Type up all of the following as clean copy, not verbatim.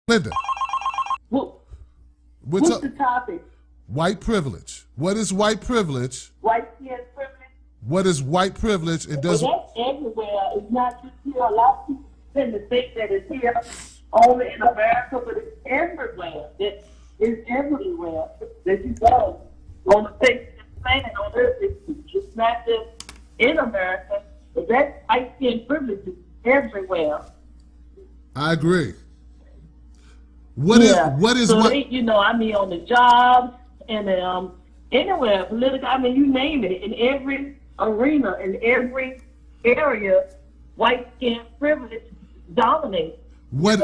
Linda, What's the topic? White privilege. What is white privilege? White skin privilege? What is white privilege? And does that's everywhere. It's not just here. A lot of people tend to think that it's here only in America, but it's everywhere. It's everywhere that you go. On the face of the planet, on Earth, it's not just in America, but that white skin privilege is everywhere. I agree. What is so what? On the jobs and anywhere, political, you name it, in every arena, in every area, white skin privilege dominates. What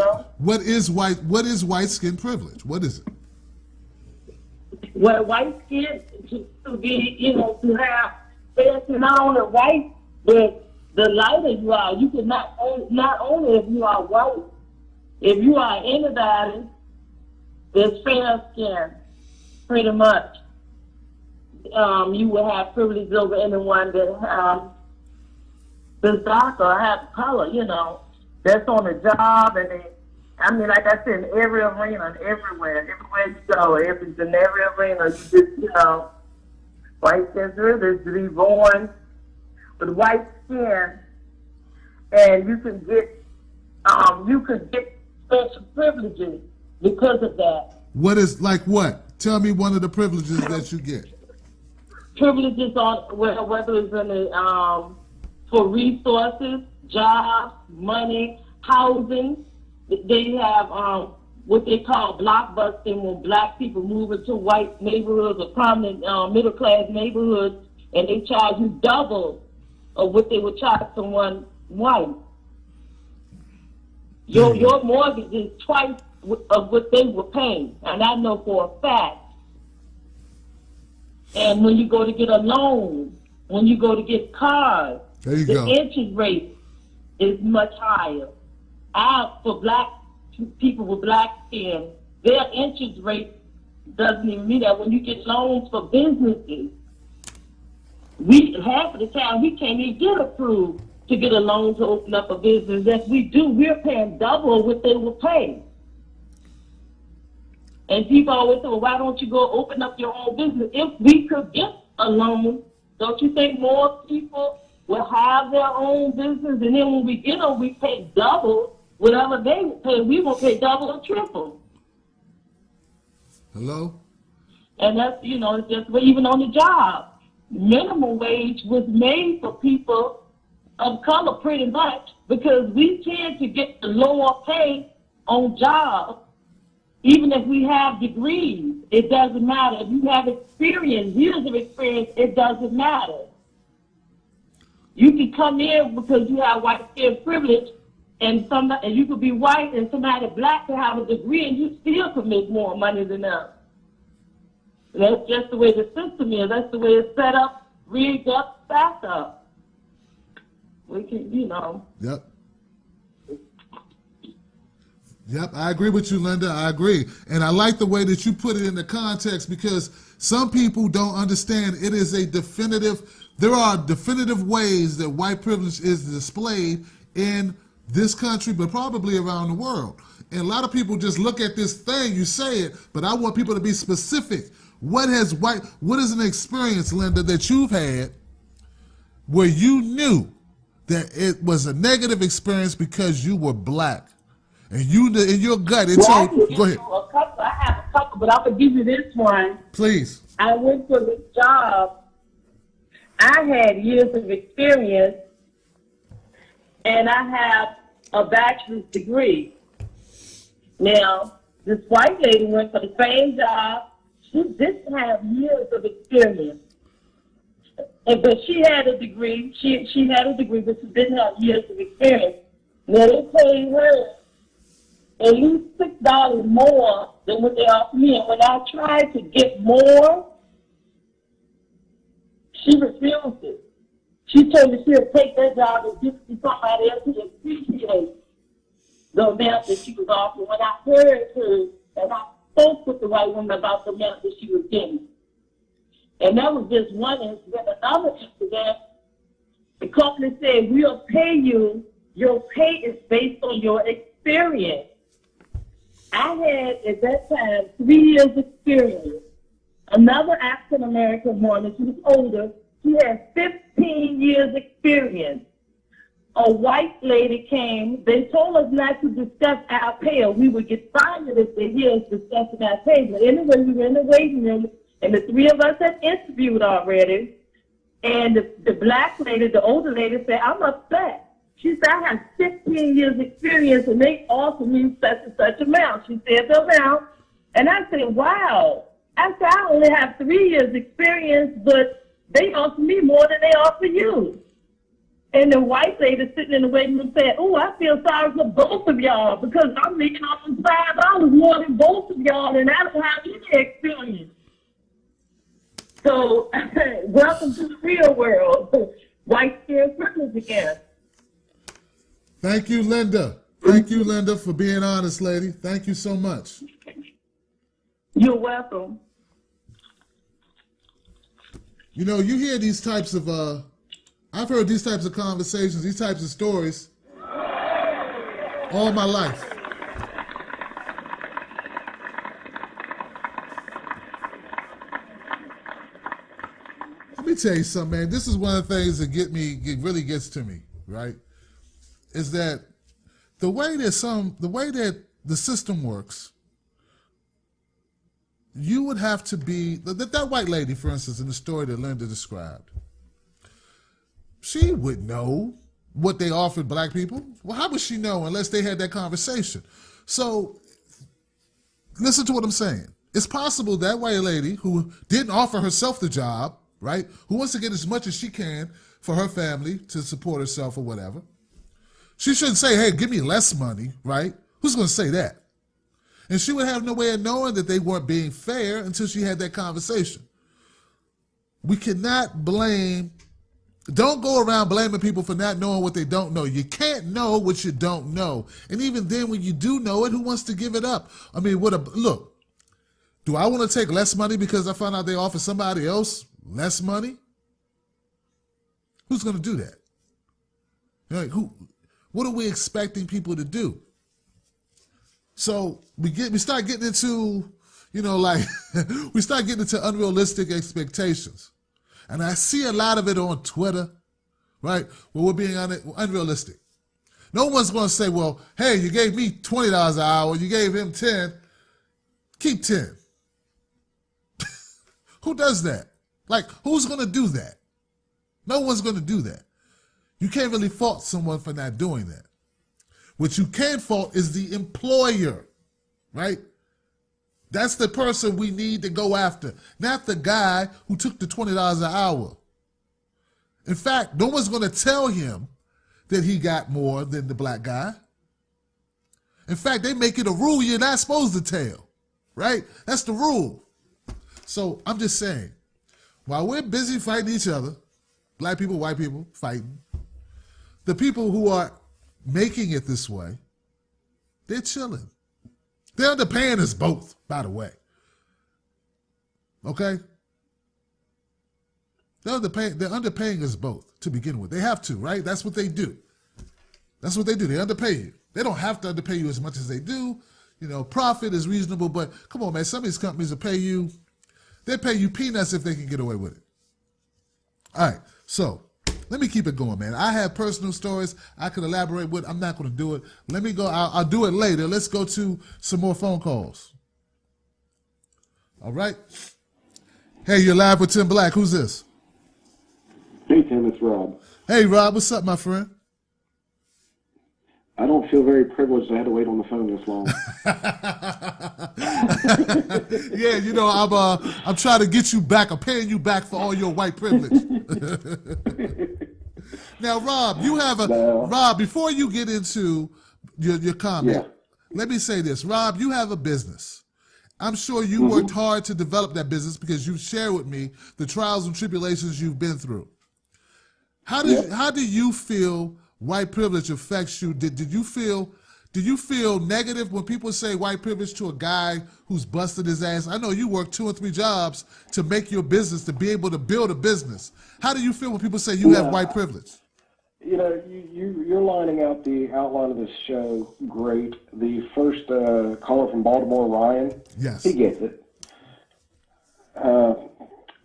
is white skin privilege? What is it? Well, white skin to be, to have, not only white, but the lighter you are, you can not only if you are white, if you are anybody that's fair skin, pretty much, you will have privilege over anyone that's darker or have color, that's on the job. And like I said, in every arena, everywhere you go, in every arena, you just, white skin privilege to be born with white skin, and you can get special privileges because of that. What is like what? Tell me one of the privileges that you get. Privileges on whether it's in the for resources, jobs, money, housing. They have what they call blockbusting, when black people move into white neighborhoods or prominent middle class neighborhoods, and they charge you double of what they would charge someone white. Your mortgage is twice of what they were paying, and I know for a fact. And when you go to get a loan, when you go to get cars, the interest rate is much higher. For black people with black skin, their interest rate doesn't even mean that. When you get loans for businesses, half of the time we can't even get approved to get a loan to open up a business. If we do, we're paying double what they will pay. And people always say, well, why don't you go open up your own business? If we could get a loan, don't you think more people will have their own business? And then when we get them, we pay double whatever they would pay. We will pay double or triple. Hello? And that's, it's just even on the job. Minimum wage was made for people of color pretty much, because we tend to get the lower pay on jobs. Even if we have degrees, it doesn't matter. If you have experience, years of experience, it doesn't matter. You can come in because you have white skin privilege, and you could be white, and somebody black can have a degree, and you still could make more money than them. That's just the way the system is. That's the way it's set up, rigged up, stacked up. We can, Yep, I agree with you, Linda. I agree. And I like the way that you put it in the context, because some people don't understand it is there are definitive ways that white privilege is displayed in this country, but probably around the world. And a lot of people just look at this thing, you say it, but I want people to be specific. What is an experience, Linda, that you've had where you knew that it was a negative experience because you were black? And you, in your gut, go ahead. I have a couple, but I'm going to give you this one. Please. I went for this job. I had years of experience, and I have a bachelor's degree. Now, this white lady went for the same job. She didn't have years of experience. But she had a degree. She had a degree, but she didn't have years of experience. Now, they paid her at least $6 more than what they offered me. And when I tried to get more, she refused it. She told me she'll take that job and give it to somebody else who appreciates the amount that she was offering. When I heard her, and I spoke with the white woman about the amount that she was getting. And that was just one incident. Another incident, the company said, we'll pay you. Your pay is based on your experience. I had at that time 3 years experience. Another African American woman, she was older, she had 15 years experience. A white lady came, they told us not to discuss our pay, or we would get fired if they hear us discussing our pay. But anyway, we were in the waiting room, and the three of us had interviewed already. And the black lady, the older lady, said, I'm upset. She said, I have 15 years experience, and they offered me such and such amount. She said the amount, and I said, wow. I said, I only have 3 years experience, but they offer me more than they offer you. And the white lady sitting in the waiting room said, oh, I feel sorry for both of y'all because I'm making almost $5 more than both of y'all, and I don't have any experience. So, welcome to the real world. White skin privilege again. Thank you, Linda. Thank you, Linda, for being honest, lady. Thank you so much. You're welcome. You know, you hear these types of, I've heard these types of conversations, these types of stories all my life. Let me tell you something, man. This is one of the things that really gets to me, right? Is that the way that the system works, you would have to be, that white lady, for instance, in the story that Linda described, she would know what they offered black people. Well, how would she know unless they had that conversation? So listen to what I'm saying. It's possible that white lady who didn't offer herself the job, right, who wants to get as much as she can for her family to support herself or whatever, she shouldn't say, hey, give me less money, right? Who's going to say that? And she would have no way of knowing that they weren't being fair until she had that conversation. We cannot blame, don't go around blaming people for not knowing what they don't know. You can't know what you don't know. And even then, when you do know it, who wants to give it up? I mean, look, do I want to take less money because I found out they offer somebody else less money? Who's going to do that? Like, what are we expecting people to do? So we start getting into, we start getting into unrealistic expectations. And I see a lot of it on Twitter, right? Where we're being unrealistic. No one's going to say, well, hey, you gave me $20 an hour, you gave him 10, keep 10. Who does that? Like, who's going to do that? No one's going to do that. You can't really fault someone for not doing that. What you can fault is the employer, right? That's the person we need to go after, not the guy who took the $20 an hour. In fact, no one's going to tell him that he got more than the black guy. In fact, they make it a rule you're not supposed to tell, right? That's the rule. So I'm just saying, while we're busy fighting each other, black people, white people fighting, the people who are making it this way, they're chilling. They're underpaying us both, by the way. Okay? They're underpaying us both to begin with. They have to, right? That's what they do. That's what they do. They underpay you. They don't have to underpay you as much as they do. Profit is reasonable, but come on, man. Some of these companies will pay you, they pay you peanuts if they can get away with it. All right, so let me keep it going, man. I have personal stories I could elaborate with. I'm not going to do it. Let me go. I'll do it later. Let's go to some more phone calls. All right. Hey, you're live with Tim Black. Who's this? Hey, Tim, it's Rob. Hey, Rob. What's up, my friend? I don't feel very privileged I had to wait on the phone this long. Yeah, I'm trying to get you back. I'm paying you back for all your white privilege. Now, Rob, Rob, before you get into your comment, Let me say this. Rob, you have a business. I'm sure you worked hard to develop that business because you've shared with me the trials and tribulations you've been through. How do you feel white privilege affects you? Did you feel negative when people say white privilege to a guy who's busted his ass? I know you work 2 or 3 jobs to make your business, to be able to build a business. How do you feel when people say you have white privilege? You know, you're lining out the outline of this show great. The first caller from Baltimore, Ryan, Yes. he gets it.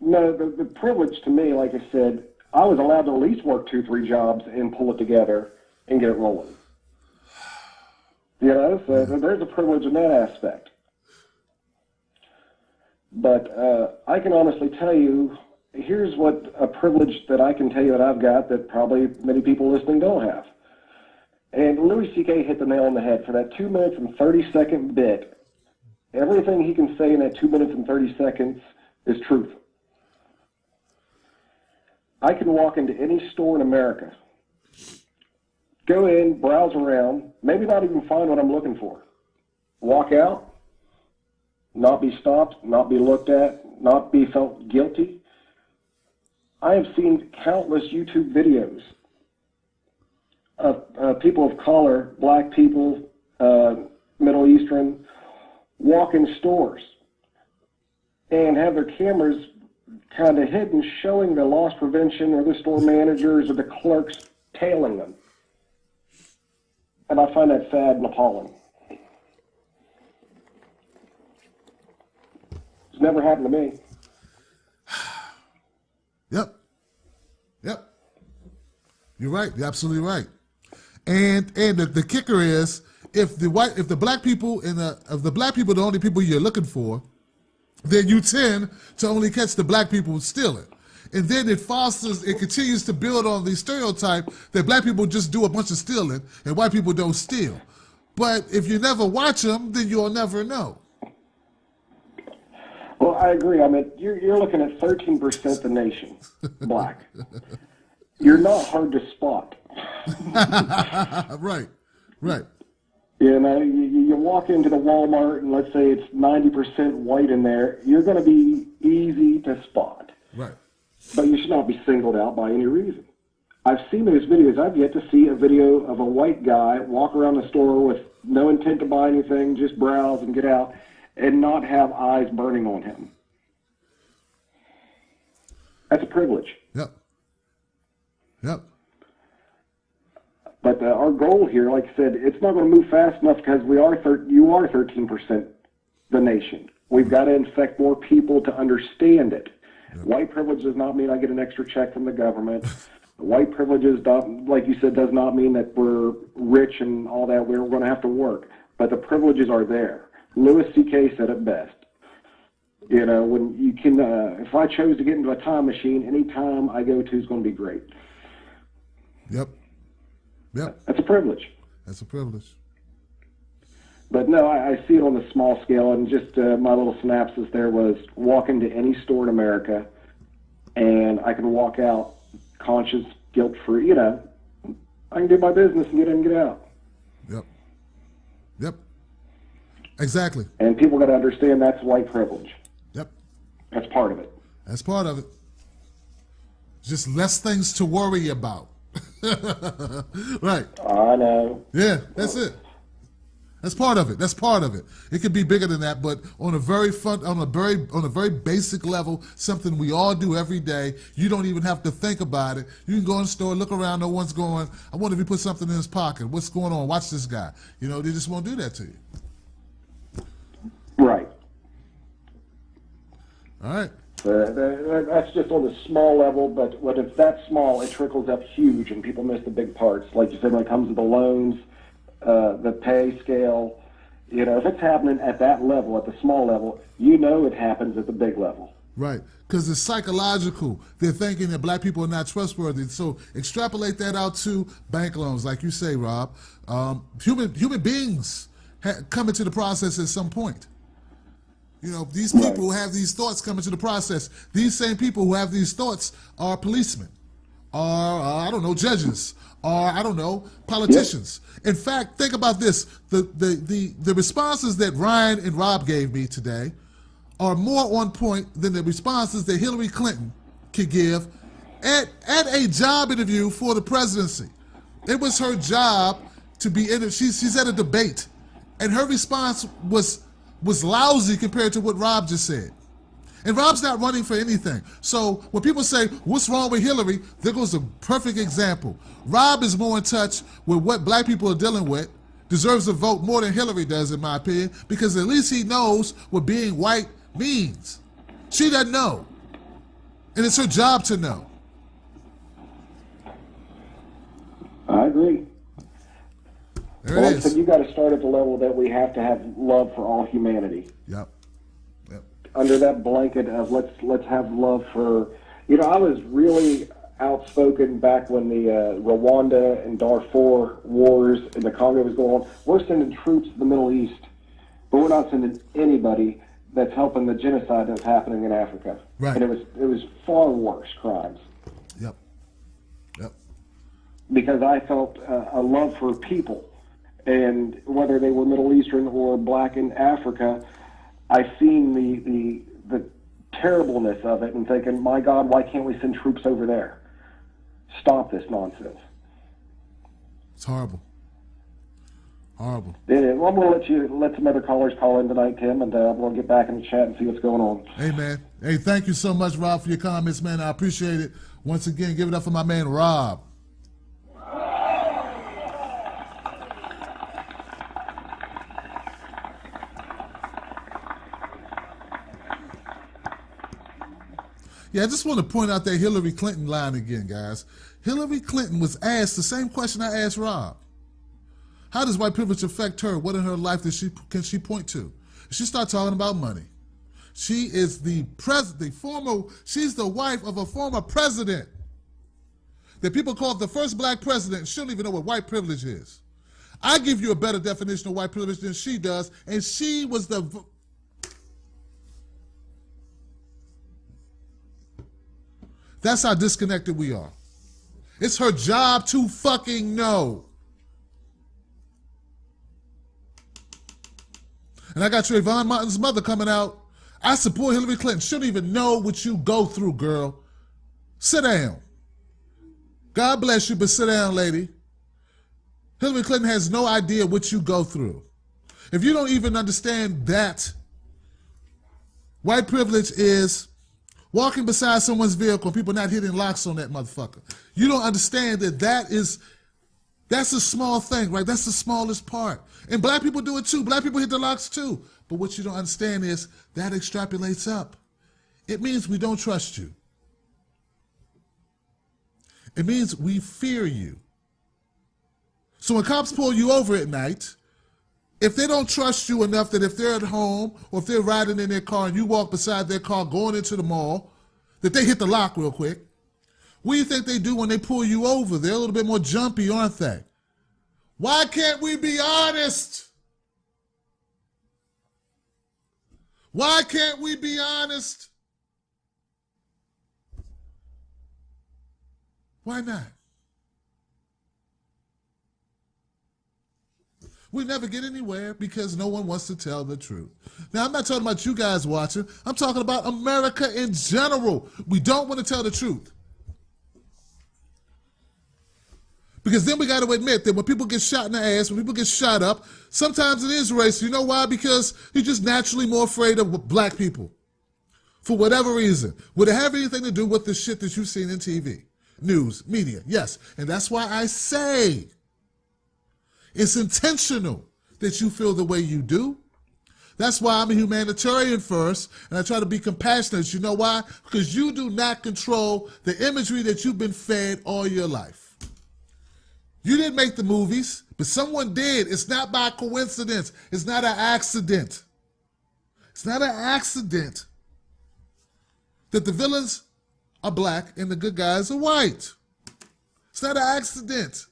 No, the privilege to me, like I said, I was allowed to at least work 2-3 jobs and pull it together and get it rolling. You know, so there's a privilege in that aspect. But I can honestly tell you, here's what a privilege that I can tell you that I've got that probably many people listening don't have. And Louis C.K. hit the nail on the head for that 2 minutes and 30-second bit. Everything he can say in that 2 minutes and 30 seconds is truth. I can walk into any store in America, go in, browse around, maybe not even find what I'm looking for. Walk out, not be stopped, not be looked at, not be felt guilty. I have seen countless YouTube videos of people of color, black people, Middle Eastern, walk in stores and have their cameras kind of hidden, showing the loss prevention or the store managers or the clerks tailing them. And I find that sad and appalling. It's never happened to me. Yep. You're right. You're absolutely right. And the kicker is, if the black people if the black people are the only people you're looking for, then you tend to only catch the black people stealing. And then it continues to build on the stereotype that black people just do a bunch of stealing and white people don't steal. But if you never watch them, then you'll never know. Well, I agree. I mean, you're looking at 13% of the nation, black. You're not hard to spot. Right. You know, you walk into the Walmart and let's say it's 90% white in there, you're going to be easy to spot. Right. But you should not be singled out by any reason. I've seen those videos. I've yet to see a video of a white guy walk around the store with no intent to buy anything, just browse and get out, and not have eyes burning on him. That's a privilege. Yep. But our goal here, like I said, it's not going to move fast enough because you are 13% the nation. We've got to infect more people to understand it. Yep. White privilege does not mean I get an extra check from the government. White privileges, like you said, does not mean that we're rich and all that. We're going to have to work. But the privileges are there. Louis C.K. said it best. You know, when you can, if I chose to get into a time machine, any time I go to is going to be great. Yep. That's a privilege. But no, I see it on the small scale, and just my little synopsis there was walk into any store in America, and I can walk out conscious, guilt-free. You know, I can do my business and get in and get out. Yep. Exactly. And people got to understand that's white privilege. Yep. That's part of it. Just less things to worry about. Right. I know. Yeah, that's it. That's part of it. It could be bigger than that, but on a very basic level, something we all do every day. You don't even have to think about it. You can go in the store, look around, no one's going, I wonder if he put something in his pocket. What's going on? Watch this guy. You know, they just won't do that to you. Right. All right. That's just on the small level, but when it's that small, it trickles up huge, and people miss the big parts. Like you said, when it comes to the loans, the pay scale, you know, if it's happening at that level, at the small level, you know it happens at the big level. Right, because it's psychological. They're thinking that black people are not trustworthy. So extrapolate that out to bank loans, like you say, Rob. Human beings come into the process at some point. You know, these people who have these thoughts come into the process. These same people who have these thoughts are policemen, are judges, or politicians. Yep. In fact, think about this: the responses that Ryan and Rob gave me today are more on point than the responses that Hillary Clinton could give at a job interview for the presidency. It was her job to be in it. She's at a debate, and her response was lousy compared to what Rob just said. And Rob's not running for anything. So when people say, what's wrong with Hillary? There goes a perfect example. Rob is more in touch with what black people are dealing with, deserves a vote more than Hillary does, in my opinion, because at least he knows what being white means. She doesn't know. And it's her job to know. I agree. There Well, it like I is. said, you got to start at the level that we have to have love for all humanity. Yep. Under that blanket of let's have love for, I was really outspoken back when the Rwanda and Darfur wars in the Congo was going on. We're sending troops to the Middle East, but we're not sending anybody that's helping the genocide that's happening in Africa. Right. And it was far worse crimes. Yep. Yep. Because I felt a love for people, and whether they were Middle Eastern or black in Africa, I seen the terribleness of it and thinking, my God, why can't we send troops over there? Stop this nonsense. It's horrible. Horrible. Yeah, well, I'm going to let some other callers call in tonight, Tim, and we'll get back in the chat and see what's going on. Hey, man. Hey, thank you so much, Rob, for your comments, man. I appreciate it. Once again, give it up for my man, Rob. Yeah, I just want to point out that Hillary Clinton line again, guys. Hillary Clinton was asked the same question I asked Rob. How does white privilege affect her? What in her life can she point to? She started talking about money. She is she's the wife of a former president that people call the first black president. She don't even know what white privilege is. I give you a better definition of white privilege than she does, and she was That's how disconnected we are. It's her job to fucking know. And I got Trayvon Martin's mother coming out. I support Hillary Clinton. She don't even know what you go through, girl. Sit down. God bless you, but sit down, lady. Hillary Clinton has no idea what you go through. If you don't even understand that white privilege is walking beside someone's vehicle and people not hitting locks on that motherfucker. You don't understand that's a small thing, right? That's the smallest part. And black people do it too. Black people hit the locks too. But what you don't understand is that extrapolates up. It means we don't trust you. It means we fear you. So when cops pull you over at night, if they don't trust you enough that if they're at home or if they're riding in their car and you walk beside their car going into the mall, that they hit the lock real quick, what do you think they do when they pull you over? They're a little bit more jumpy, aren't they? Why can't we be honest? Why can't we be honest? Why not? We never get anywhere because no one wants to tell the truth. Now, I'm not talking about you guys watching. I'm talking about America in general. We don't want to tell the truth. Because then we got to admit that when people get shot in the ass, when people get shot up, sometimes it is racist. You know why? Because you're just naturally more afraid of black people. For whatever reason. Would it have anything to do with the shit that you've seen in TV, news, media? Yes. And that's why I say it's intentional that you feel the way you do. That's why I'm a humanitarian first, and I try to be compassionate. You know why? Because you do not control the imagery that you've been fed all your life. You didn't make the movies, but someone did. It's not by coincidence. It's not an accident. It's not an accident that the villains are black and the good guys are white. It's not an accident.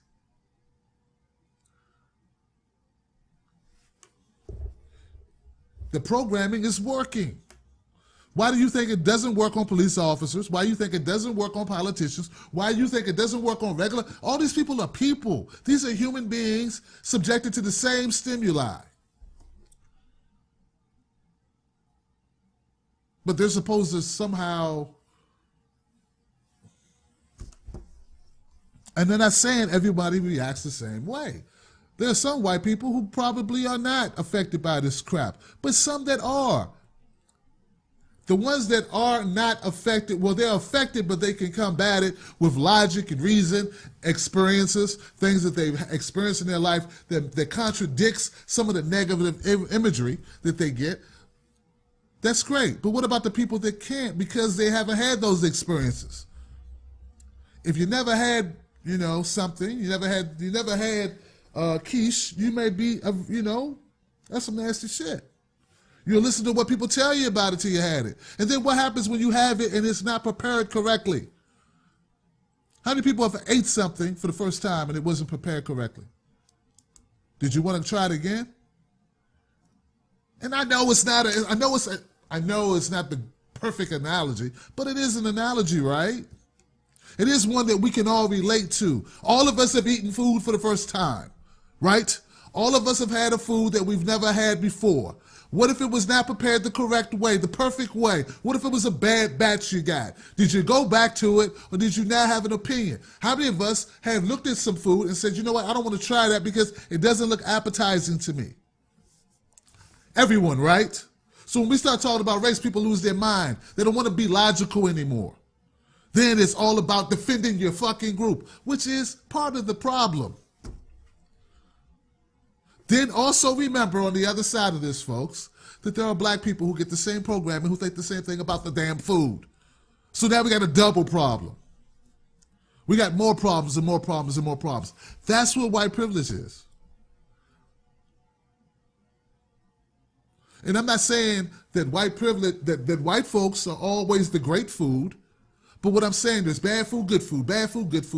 The programming is working. Why do you think it doesn't work on police officers? Why do you think it doesn't work on politicians? Why do you think it doesn't work on regular? All these people are people. These are human beings subjected to the same stimuli. But they're supposed to somehow, and they're not saying everybody reacts the same way. There are some white people who probably are not affected by this crap, but some that are. The ones that are not affected, well, they're affected, but they can combat it with logic and reason, experiences, things that they've experienced in their life that contradicts some of the negative imagery that they get. That's great. But what about the people that can't because they haven't had those experiences? If you never had, something, you never had quiche, you may be, that's some nasty shit. You'll listen to what people tell you about it till you had it. And then what happens when you have it and it's not prepared correctly? How many people have ate something for the first time and it wasn't prepared correctly? Did you want to try it again? And I know it's not the perfect analogy, but it is an analogy, right? It is one that we can all relate to. All of us have eaten food for the first time, right? All of us have had a food that we've never had before. What if it was not prepared the correct way, the perfect way? What if it was a bad batch you got? Did you go back to it or did you now have an opinion? How many of us have looked at some food and said, you know what, I don't want to try that because it doesn't look appetizing to me? Everyone, right? So when we start talking about race, people lose their mind. They don't want to be logical anymore. Then it's all about defending your fucking group, which is part of the problem. Then also remember on the other side of this, folks, that there are black people who get the same programming who think the same thing about the damn food. So now we got a double problem. We got more problems and more problems and more problems. That's what white privilege is. And I'm not saying that white privilege, that white folks are always the great food. But what I'm saying, there's bad food, good food,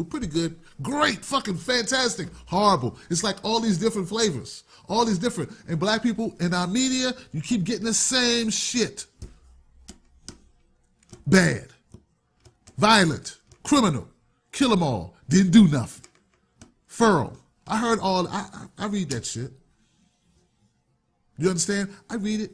pretty good, great, fucking fantastic, horrible. It's like all these different flavors, all these different. And black people in our media, you keep getting the same shit. Bad, violent, criminal, kill them all, didn't do nothing. Feral. I heard all, I read that shit. You understand? I read it.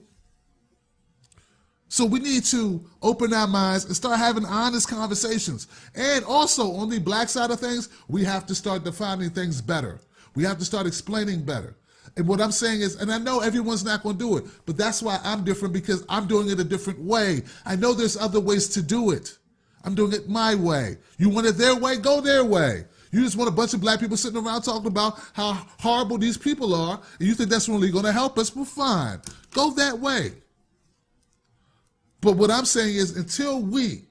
So we need to open our minds and start having honest conversations. And also on the black side of things, we have to start defining things better. We have to start explaining better. And what I'm saying is, and I know everyone's not going to do it, but that's why I'm different because I'm doing it a different way. I know there's other ways to do it. I'm doing it my way. You want it their way? Go their way. You just want a bunch of black people sitting around talking about how horrible these people are, and you think that's really going to help us? Well, fine. Go that way. But what I'm saying is until we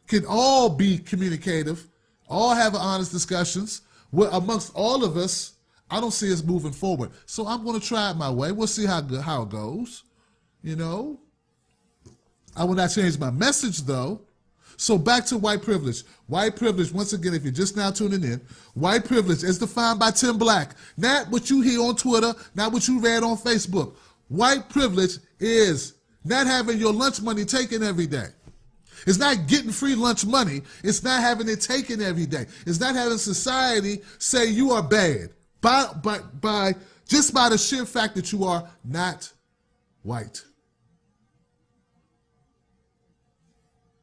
can all be communicative, all have honest discussions amongst all of us, I don't see us moving forward. So I'm going to try it my way. We'll see how it goes. I will not change my message, though. So back to white privilege. White privilege, once again, if you're just now tuning in, white privilege is defined by Tim Black. Not what you hear on Twitter, not what you read on Facebook. White privilege is not having your lunch money taken every day. It's not getting free lunch money. It's not having it taken every day. It's not having society say you are bad just by the sheer fact that you are not white.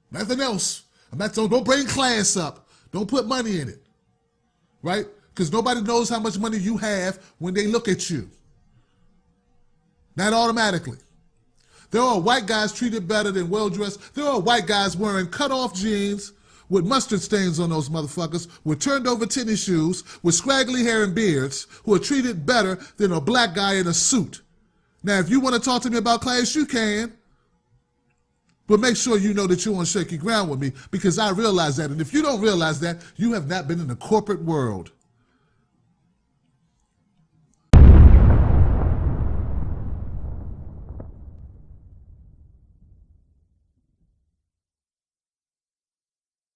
Nothing else. Don't bring class up. Don't put money in it, right? Because nobody knows how much money you have when they look at you. Not automatically. There are white guys treated better than well-dressed. There are white guys wearing cut-off jeans with mustard stains on those motherfuckers, with turned-over tennis shoes, with scraggly hair and beards, who are treated better than a black guy in a suit. Now, if you want to talk to me about class, you can. But make sure you know that you're on shaky ground with me because I realize that. And if you don't realize that, you have not been in the corporate world.